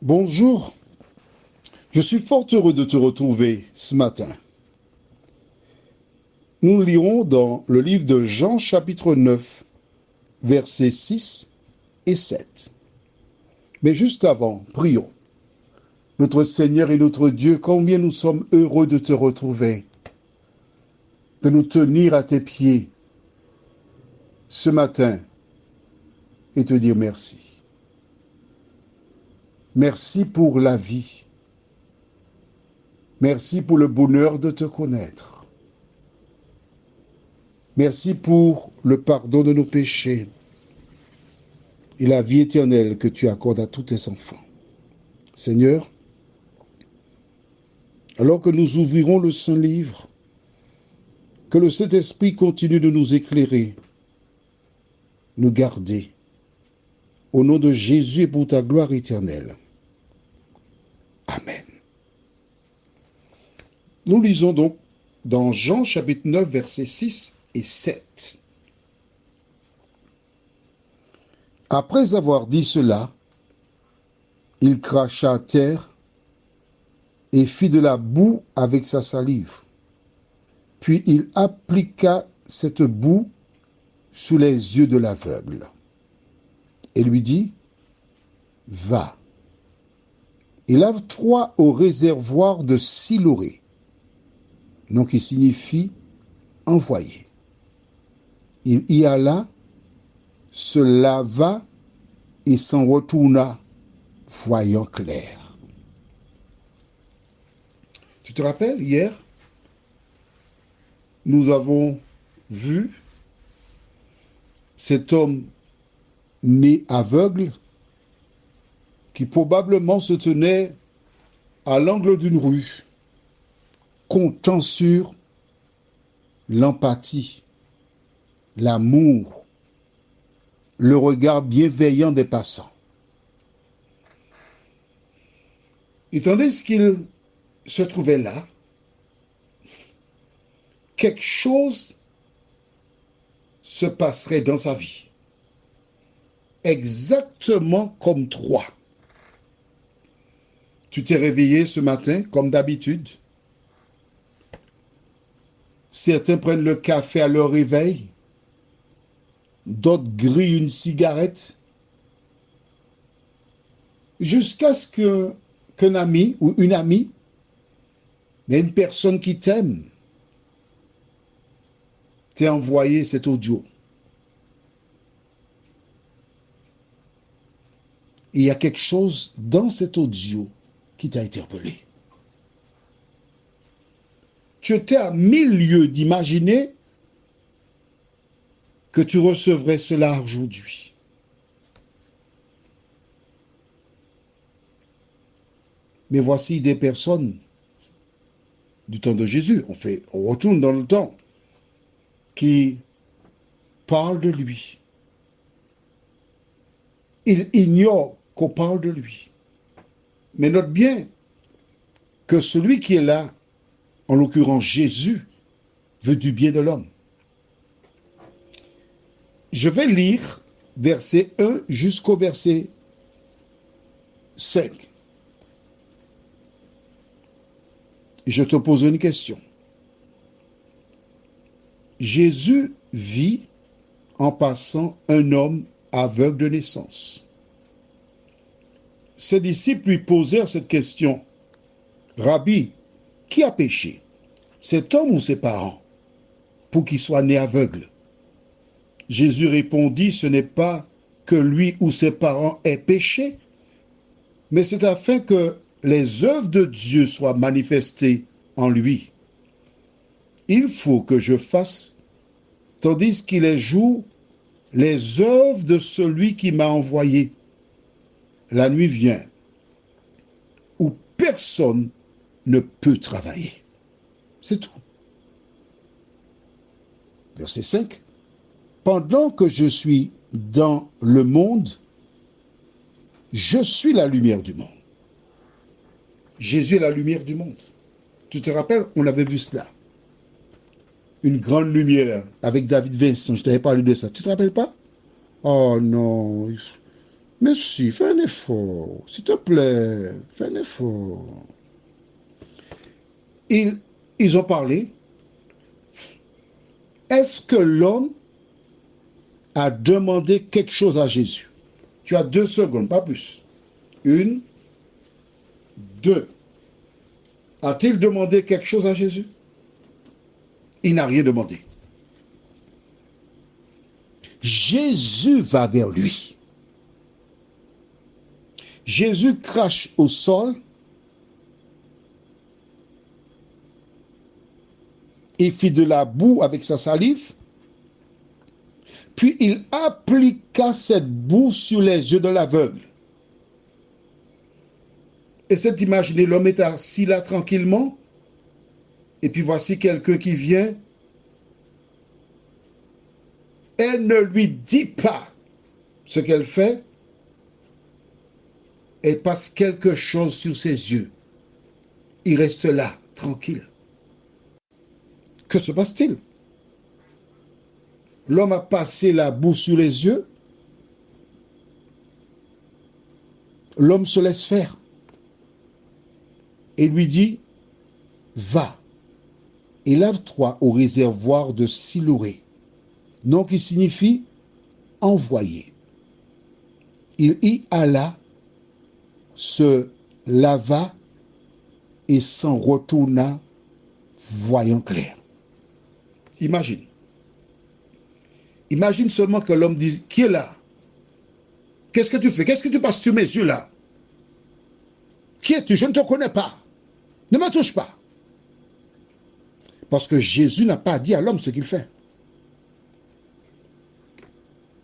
Bonjour, je suis fort heureux de te retrouver ce matin. Nous lirons dans le livre de Jean chapitre 9, versets 6 et 7. Mais juste avant, prions. Notre Seigneur et notre Dieu, combien nous sommes heureux de te retrouver, de nous tenir à tes pieds ce matin et te dire merci. Merci pour la vie. Merci pour le bonheur de te connaître. Merci pour le pardon de nos péchés et la vie éternelle que tu accordes à tous tes enfants. Seigneur, alors que nous ouvrirons le Saint-Livre, que le Saint-Esprit continue de nous éclairer, nous garder, au nom de Jésus et pour ta gloire éternelle. Amen. Nous lisons donc dans Jean chapitre 9, versets 6 et 7. Après avoir dit cela, il cracha à terre et fit de la boue avec sa salive. Puis il appliqua cette boue sous les yeux de l'aveugle et lui dit, va et lave-toi au réservoir de Siloé, nom qui signifie envoyé. Il y alla, se lava et s'en retourna, voyant clair. Tu te rappelles, hier, nous avons vu cet homme né aveugle qui probablement se tenait à l'angle d'une rue, comptant sur l'empathie, l'amour, le regard bienveillant des passants. Et tandis qu'il se trouvait là, quelque chose se passerait dans sa vie. Exactement comme toi. Tu t'es réveillé ce matin, comme d'habitude. Certains prennent le café à leur réveil. D'autres grillent une cigarette. Jusqu'à ce qu'un ami ou une amie, mais une personne qui t'aime, t'ait envoyé cet audio. Et il y a quelque chose dans cet audio qui t'a interpellé. Tu étais à 1000 lieues d'imaginer que tu recevrais cela aujourd'hui. Mais voici des personnes du temps de Jésus, on retourne dans le temps, qui parlent de lui. Ils ignorent qu'on parle de lui. Mais note bien que celui qui est là, en l'occurrence Jésus, veut du bien de l'homme. Je vais lire verset 1 jusqu'au verset 5. Et je te pose une question. Jésus vit en passant un homme aveugle de naissance. Ses disciples lui posèrent cette question. Rabbi, qui a péché, cet homme ou ses parents, pour qu'il soit né aveugle? Jésus répondit, ce n'est pas que lui ou ses parents aient péché, mais c'est afin que les œuvres de Dieu soient manifestées en lui. Il faut que je fasse, tandis qu'il est jour, les œuvres de celui qui m'a envoyé. La nuit vient où personne ne peut travailler. C'est tout. Verset 5. Pendant que je suis dans le monde, je suis la lumière du monde. Jésus est la lumière du monde. Tu te rappelles, on avait vu cela. Une grande lumière avec David Vincent, je t'avais parlé de ça. Tu te rappelles pas? Oh non, Mais si, fais un effort. S'il te plaît, fais un effort. Ils ont parlé. Est-ce que l'homme a demandé quelque chose à Jésus? Tu as 2 secondes, pas plus. 1, 2. A-t-il demandé quelque chose à Jésus? Il n'a rien demandé. Jésus va vers lui. Jésus crache au sol. Il fit de la boue avec sa salive. Puis il appliqua cette boue sur les yeux de l'aveugle. Essayez d'imaginer, l'homme est assis là tranquillement. Et puis voici quelqu'un qui vient. Elle ne lui dit pas ce qu'elle fait. Elle passe quelque chose sur ses yeux. Il reste là, tranquille. Que se passe-t-il? L'homme a passé la boue sur les yeux. L'homme se laisse faire. Et lui dit, va et lave-toi au réservoir de Siloé, nom qui signifie envoyé. Il y alla, se lava et s'en retourna, voyant clair. Imagine. Imagine seulement que l'homme dise, qui est là? Qu'est-ce que tu fais? Qu'est-ce que tu passes sur mes yeux là? Qui es-tu? Je ne te connais pas. Ne me touche pas. Parce que Jésus n'a pas dit à l'homme ce qu'il fait.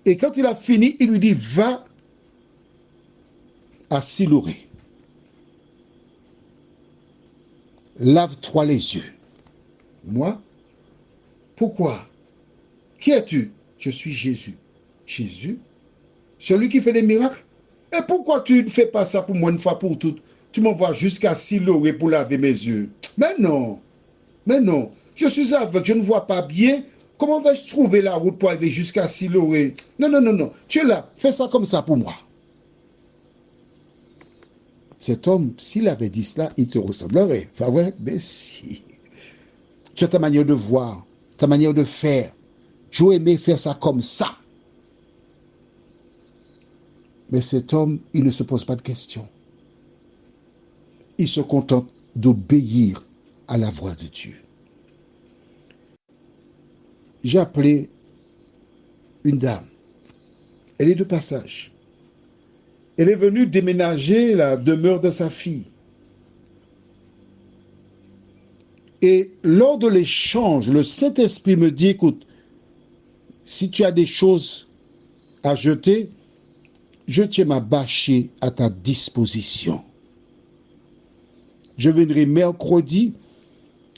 Et quand il a fini, il lui dit, va à Siloé. Lave-toi les yeux. Moi? Pourquoi? Qui es-tu? Je suis Jésus. Jésus? Celui qui fait des miracles? Et pourquoi tu ne fais pas ça pour moi une fois pour toutes? Tu m'envoies jusqu'à Siloé pour laver mes yeux. Mais non. Mais non. Je suis aveugle, je ne vois pas bien. Comment vais-je trouver la route pour aller jusqu'à Siloé? Non, non, non, non. Tu es là. Fais ça comme ça pour moi. Cet homme, s'il avait dit cela, il te ressemblerait. Enfin, ouais, mais si. Tu as ta manière de voir, ta manière de faire. J'aurais aimé faire ça comme ça. Mais cet homme, il ne se pose pas de questions. Il se contente d'obéir à la voix de Dieu. J'ai appelé une dame. Elle est de passage. Elle est venue déménager la demeure de sa fille. Et lors de l'échange, le Saint-Esprit me dit, écoute, si tu as des choses à jeter, je tiens ma bâchée à ta disposition. Je viendrai mercredi,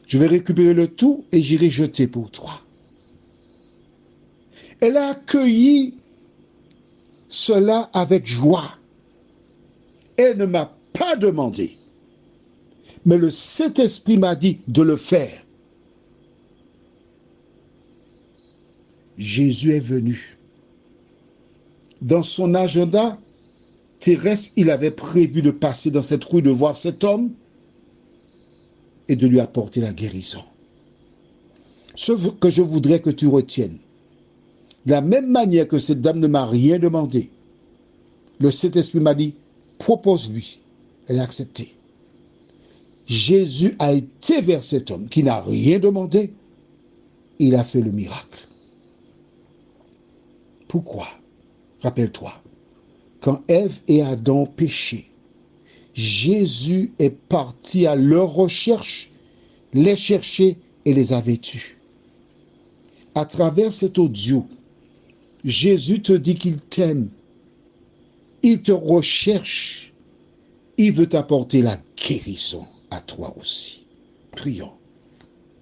je vais récupérer le tout et j'irai jeter pour toi. Elle a accueilli cela avec joie. Elle ne m'a pas demandé, mais le Saint-Esprit m'a dit de le faire. Jésus est venu. Dans son agenda terrestre, il avait prévu de passer dans cette rue, de voir cet homme et de lui apporter la guérison. Ce que je voudrais que tu retiennes, de la même manière que cette dame ne m'a rien demandé, le Saint-Esprit m'a dit, propose-lui. Elle a accepté. Jésus a été vers cet homme qui n'a rien demandé. Il a fait le miracle. Pourquoi? Rappelle-toi, quand Ève et Adam péchaient, Jésus est parti à leur recherche, les chercher et les a vêtus. À travers cet audio, Jésus te dit qu'il t'aime. Il te recherche. Il veut t'apporter la guérison à toi aussi. Prions.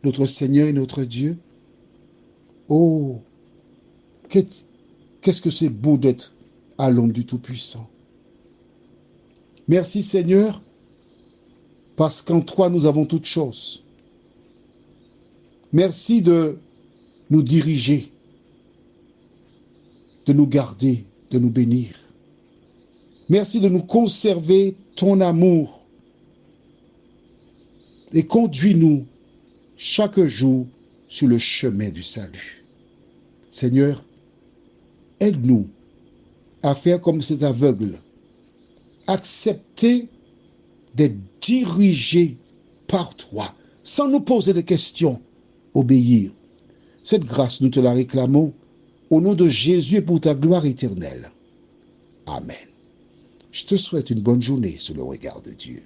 Notre Seigneur et notre Dieu, oh, qu'est-ce que c'est beau d'être à l'ombre du Tout-Puissant. Merci Seigneur, parce qu'en toi nous avons toutes choses. Merci de nous diriger, de nous garder, de nous bénir. Merci de nous conserver ton amour et conduis-nous chaque jour sur le chemin du salut. Seigneur, aide-nous à faire comme cet aveugle, accepter d'être dirigé par toi, sans nous poser de questions, obéir. Cette grâce, nous te la réclamons au nom de Jésus et pour ta gloire éternelle. Amen. Je te souhaite une bonne journée sous le regard de Dieu.